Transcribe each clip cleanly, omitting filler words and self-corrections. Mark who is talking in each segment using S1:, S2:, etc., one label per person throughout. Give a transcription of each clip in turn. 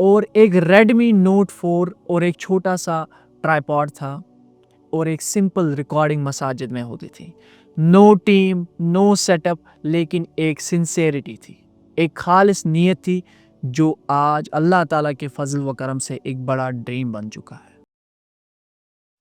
S1: और एक Redmi note 4 और एक छोटा सा ट्राइपॉड था और एक सिंपल रिकॉर्डिंग मसाजिद में होती थी। नो टीम, नो सेटअप, लेकिन एक सिंसेरिटी थी, एक खालिस नीयत थी जो आज अल्लाह ताला के फजल व करम से एक बड़ा ड्रीम बन चुका है।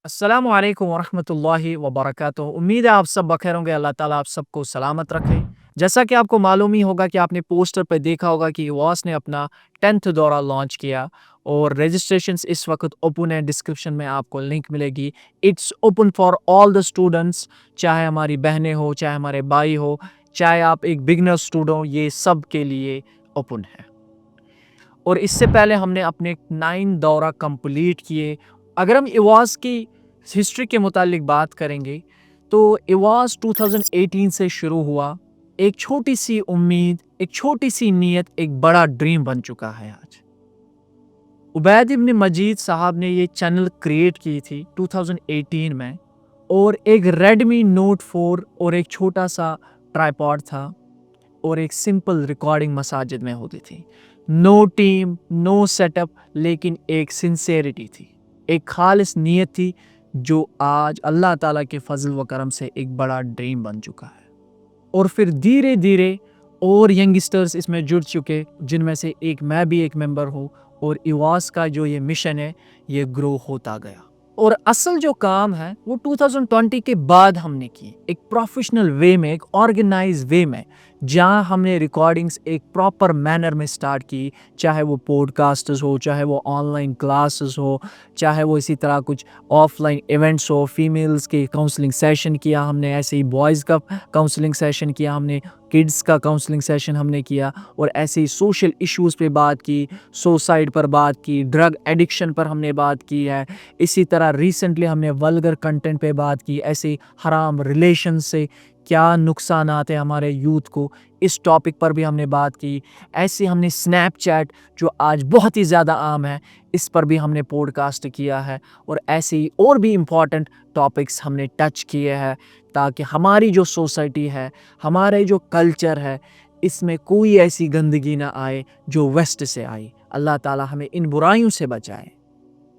S1: अस्सलामु अलैकुम वरहमतुल्लाहि वबरकातुहू। उम्मीद है आप सब बखैर होंगे। अल्लाह ताला आप सबको सलामत रखे। जैसा कि आपको मालूम ही होगा कि आपने पोस्टर पर देखा होगा कि इवास ने अपना 10th दौरा लॉन्च किया और रजिस्ट्रेशंस इस वक्त ओपन है। डिस्क्रिप्शन में आपको लिंक मिलेगी। It's open for all the students, चाहे हमारी बहनें हो, चाहे हमारे भाई हो, चाहे आप एक बिगनर स्टूडेंट हो, ये सब के लिए ओपन है। और इससे पहले हमने अपने 9 दौरा कंप्लीट किए। अगर हम इवास की हिस्ट्री के मुतालिक बात करेंगे तो इवास 2018 से शुरू हुआ। एक छोटी सी उम्मीद, एक छोटी सी नीयत, एक बड़ा ड्रीम बन चुका है आज। उबैद इब्न मजीद साहब ने ये चैनल क्रिएट की थी 2018 में और एक रेडमी नोट 4 और एक छोटा सा ट्राइपॉड था और एक सिंपल रिकॉर्डिंग मसाजिद में होती थी। नो टीम, नो सेटअप, लेकिन एक सिंसेरिटी थी, एक खालिस नीयत थी जो आज अल्लाह ताला के फजल व करम से एक बड़ा ड्रीम बन चुका है। और फिर धीरे धीरे और यंगस्टर्स इसमें जुड़ चुके, जिनमें से एक मैं भी एक मेंबर हूँ। और इवास का जो ये मिशन है ये ग्रो होता गया। और असल जो काम है वो 2020 के बाद हमने की, एक प्रोफेशनल वे में, एक ऑर्गेनाइज वे में, जहाँ हमने रिकॉर्डिंग्स एक प्रॉपर मैनर में स्टार्ट की। चाहे वो पॉडकास्ट्स हो, चाहे वो ऑनलाइन क्लासेस हो, चाहे वो इसी तरह कुछ ऑफलाइन इवेंट्स हो। फीमेल्स के काउंसलिंग सेशन किया हमने, ऐसे ही बॉयज़ का काउंसलिंग सेशन किया हमने, किड्स का काउंसलिंग सेशन हमने किया। और ऐसे ही सोशल इश्यूज़ पे बात की, सुसाइड पर बात की, ड्रग एडिक्शन पर हमने बात की है। इसी तरह रिसेंटली हमने वल्गर कंटेंट पे बात की, ऐसे हराम रिलेशन से क्या नुकसानात है हमारे यूथ को, इस टॉपिक पर भी हमने बात की। ऐसे हमने स्नैपचैट जो आज बहुत ही ज़्यादा आम है, इस पर भी हमने पॉडकास्ट किया है। और ऐसे ही और भी इम्पॉर्टेंट टॉपिक्स हमने टच किए हैं ताकि हमारी जो सोसाइटी है, हमारे जो कल्चर है, इसमें कोई ऐसी गंदगी ना आए जो वेस्ट से आई। अल्लाह ताला हमें इन बुराइयों से बचाए।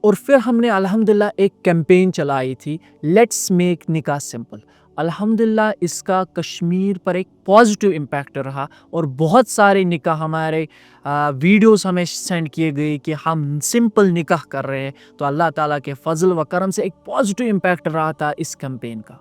S1: और फिर हमने अल्हम्दुलिल्लाह एक कैंपेन चलाई थी, लेट्स मेक निकाह सिंपल। अल्हम्दुलिल्लाह इसका कश्मीर पर एक पॉजिटिव इम्पैक्ट रहा और बहुत सारे निकाह हमारे वीडियोस हमें सेंड किए गए कि हम सिंपल निकाह कर रहे हैं। तो अल्लाह ताला के फजल व करम से एक पॉजिटिव इम्पैक्ट रहा था इस कैंपेन का।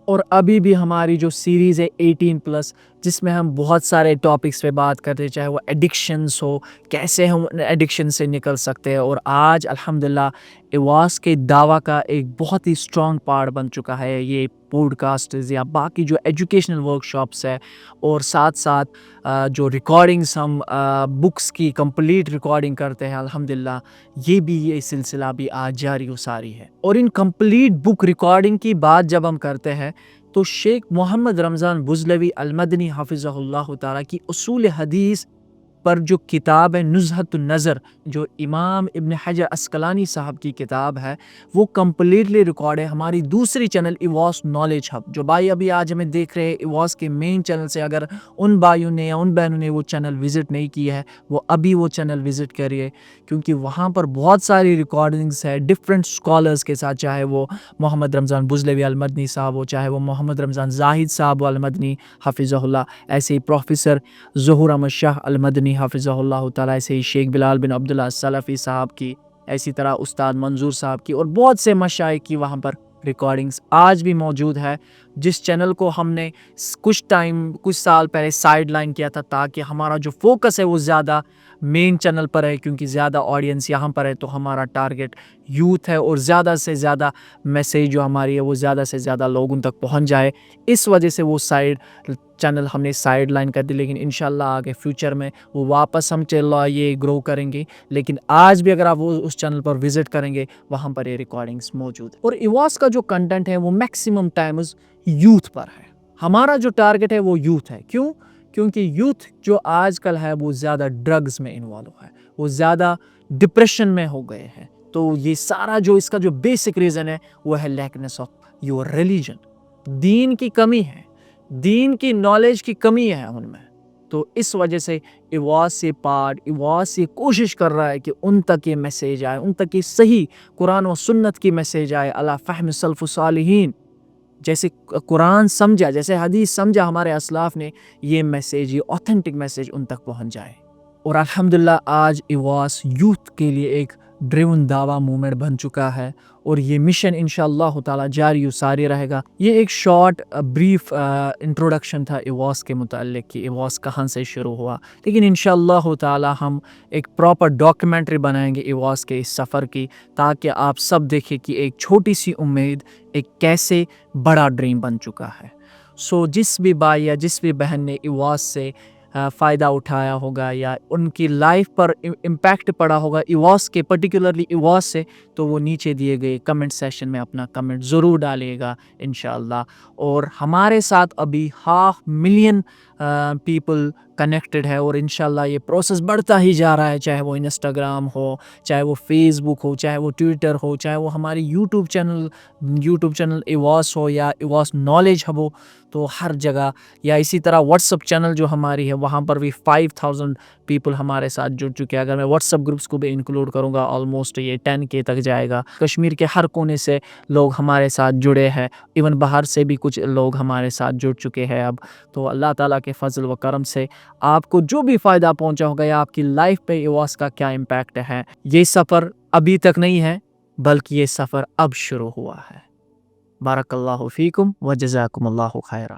S1: और अभी भी हमारी जो सीरीज़ है 18+, जिसमें हम बहुत सारे टॉपिक्स पे बात करते हैं, चाहे वो एडिक्शंस हो, कैसे हम एडिक्शन से निकल सकते हैं। और आज अल्हम्दुलिल्लाह इवास के दावा का एक बहुत ही स्ट्रॉन्ग पार्ट बन चुका है ये पॉडकास्ट्स या बाकी जो एजुकेशनल वर्कशॉप्स है। और साथ साथ जो रिकॉर्डिंग्स हम बुक्स की कंप्लीट रिकॉर्डिंग करते हैं, अल्हम्दुलिल्लाह ये सिलसिला भी आज जारी व सारी है। और इन कंप्लीट बुक रिकॉर्डिंग की बात जब हम करते हैं तो शेख मोहम्मद रमज़ान बुज़लवी अल-मदनी हाफ़िज़हुल्लाह ताला की उसूल हदीस पर जो किताब है नुज़हतुन नज़र, जो इमाम इब्न हजर अस्कलानी साहब की किताब है, वो कम्प्लीटली रिकॉर्ड है हमारी दूसरी चैनल इवास नॉलेज हब। जो भाई अभी आज हमें देख रहे हैं इवास के मेन चैनल से, अगर उन भाइयों ने या उन बहनों ने वो चैनल विज़िट नहीं किया है, वो अभी वो चैनल विज़िट करिए, क्योंकि वहाँ पर बहुत सारी रिकॉर्डिंग्स है डिफरेंट स्कॉलर्स के साथ, चाहे वो मोहम्मद रमज़ान बुज़लवी अल-मदनी साहब हो, चाहे वो मोहम्मद रमज़ान जाहिद साहब अल-मदनी हाफ़िज़हुल्लाह, ऐसे ही प्रोफेसर ज़हूर अहमद शाह अल-मदनी हाफ़िज़हुल्लाह ताला, ऐसे ही शेख बिलाल बिन अब्दुल्ला सलफ़ी साहब की, ऐसी तरह उस्ताद मंजूर साहब की और बहुत से मशाइख की वहाँ पर रिकॉर्डिंग्स आज भी मौजूद है। जिस चैनल को हमने कुछ साल पहले साइड लाइन किया था ताकि हमारा जो फोकस है वो ज़्यादा मेन चैनल पर है, क्योंकि ज़्यादा ऑडियंस यहाँ पर है, तो हमारा टारगेट यूथ है और ज़्यादा से ज़्यादा मैसेज जो हमारी है वो ज़्यादा से ज़्यादा लोगों तक पहुँच जाए। इस वजह से वो चैनल हमने साइड लाइन कर दी, लेकिन इंशाल्लाह आगे फ्यूचर में वो वापस हम ये ग्रो करेंगे। लेकिन आज भी अगर आप वो उस चैनल पर विज़िट करेंगे, वहाँ पर ये रिकॉर्डिंग्स मौजूद है। और इवास का जो कंटेंट है वो मैक्सिमम टाइम्स यूथ पर है। हमारा जो टारगेट है वो यूथ है। क्यों? क्योंकि यूथ जो आजकल है वो ज़्यादा ड्रग्स में इन्वॉल्व है, वो ज़्यादा डिप्रेशन में हो गए हैं। तो ये सारा जो इसका जो बेसिक रीज़न है वो है लैकनेस ऑफ योर रिलीजन। दीन की कमी है, दीन की नॉलेज की कमी है उनमें। تو اس وجہ سے ایواز سے پارٹ ایواز سے کوشش کر رہا ہے کہ ان تک یہ میسیج آئے، ان تک یہ صحیح قرآن و سنت کی میسیج آئے علی فہم سلف صالحین، جیسے قرآن سمجھا، جیسے حدیث سمجھا ہمارے اسلاف نے، یہ میسیج، یہ اوتھینٹک میسیج ان تک پہنچ جائے۔ اور الحمدللہ آج ایواز یوتھ کے لیے ایک ڈریون دعویٰ موومنٹ بن چکا ہے، اور یہ مشن انشاءاللہ تعالی جاری و ساری رہے گا۔ یہ ایک شارٹ بریف انٹروڈکشن تھا ایواز کے متعلق کہ ایواز کہاں سے شروع ہوا، لیکن انشاءاللہ تعالی ہم ایک پراپر ڈاکیومنٹری بنائیں گے ایواز کے اس سفر کی، تاکہ آپ سب دیکھیں کہ ایک چھوٹی سی امید ایک کیسے بڑا ڈریم بن چکا ہے۔ سو جس بھی بھائی یا جس بھی بہن نے ایواز سے فائدہ اٹھایا ہوگا یا ان کی لائف پر امپیکٹ پڑا ہوگا ایواز کے، پرٹیکولرلی ایواز سے، تو وہ نیچے دیے گئے کمنٹ سیشن میں اپنا کمنٹ ضرور ڈالیے گا انشاءاللہ۔ اور ہمارے ساتھ ابھی 500,000 پیپل کنیکٹڈ ہے، اور انشاءاللہ یہ پروسیس بڑھتا ہی جا رہا ہے، چاہے وہ انسٹاگرام ہو، چاہے وہ فیس بک ہو، چاہے وہ ٹویٹر ہو، چاہے وہ ہماری یوٹیوب چینل ایواز ہو یا ایواز نالج ہب ہو، تو ہر جگہ، یا اسی طرح واٹس اپ چینل جو ہماری ہے وہاں پر بھی 5000 پیپل ہمارے ساتھ جڑ چکے ہیں۔ اگر میں واٹس اپ گروپس کو بھی انکلوڈ کروں گا آلموسٹ یہ 10K تک جائے گا۔ کشمیر کے ہر کونے سے لوگ ہمارے ساتھ جڑے ہیں، ایون باہر سے بھی کچھ لوگ ہمارے ساتھ جڑ چکے ہیں اب۔ تو اللہ تعالیٰ کے فضل و کرم سے آپ کو جو بھی فائدہ پہنچا ہوگا یا آپ کی لائف پہ ایواز کا کیا امپیکٹ ہے، یہ سفر ابھی تک نہیں ہے بلکہ یہ سفر اب شروع ہوا ہے۔ بارک اللہ فیکم و جزاکم اللہ خیرہ۔